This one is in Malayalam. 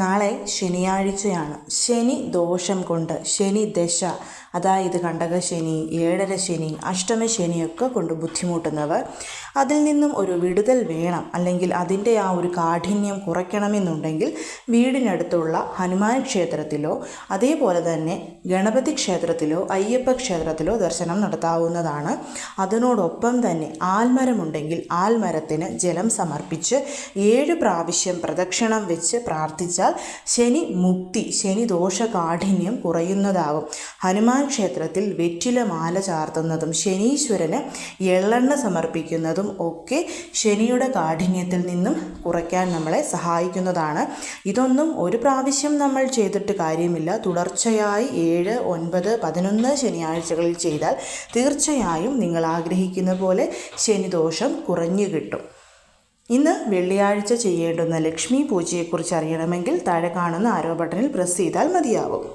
നാളെ ശനിയാഴ്ചയാണ്. ശനി ദോഷം കൊണ്ട്, ശനി ദശ, അതായത് കണ്ടകശനി, ഏഴര ശനി, അഷ്ടമശനിയൊക്കെ കൊണ്ട് ബുദ്ധിമുട്ടുന്നവർ അതിൽ നിന്നും ഒരു വിടുതൽ വേണം, അല്ലെങ്കിൽ അതിൻ്റെ ആ ഒരു കാഠിന്യം കുറയ്ക്കണമെന്നുണ്ടെങ്കിൽ വീടിനടുത്തുള്ള ഹനുമാൻ ക്ഷേത്രത്തിലോ അതേപോലെ തന്നെ ഗണപതി ക്ഷേത്രത്തിലോ അയ്യപ്പ ക്ഷേത്രത്തിലോ ദർശനം നടത്താവുന്നതാണ്. അതിനോടൊപ്പം തന്നെ ആൽമരമുണ്ടെങ്കിൽ ആൽമരത്തിന് ജലം സമർപ്പിച്ച് 7 പ്രാവശ്യം പ്രദക്ഷിണം വെച്ച് പ്രാർത്ഥിച്ചാൽ ശനി മുക്തി, ശനി ദോഷ കാഠിന്യം കുറയുന്നതാകും. ഹനുമാൻ ക്ഷേത്രത്തിൽ വെറ്റില മാല ചാർത്തുന്നതും ശനീശ്വരന് എള്ളെണ്ണ സമർപ്പിക്കുന്നതും ഒക്കെ ശനിയുടെ കാഠിന്യത്തിൽ നിന്നും കുറയ്ക്കാൻ നമ്മളെ സഹായിക്കുന്നതാണ്. ഇതൊന്നും ഒരു പ്രാവശ്യം നമ്മൾ ചെയ്തിട്ട് കാര്യമില്ല. തുടർച്ചയായി 7, 9, 11 ശനിയാഴ്ചകളിൽ ചെയ്താൽ തീർച്ചയായും നിങ്ങൾ ആഗ്രഹിക്കുന്ന പോലെ ശനിദോഷം കുറഞ്ഞു കിട്ടും. ഇന്ന് വെള്ളിയാഴ്ച ചെയ്യേണ്ടുന്ന ലക്ഷ്മി പൂജയെക്കുറിച്ച് അറിയണമെങ്കിൽ താഴെ കാണുന്ന ആരോ ബട്ടണിൽ പ്രസ് ചെയ്താൽ മതിയാവും.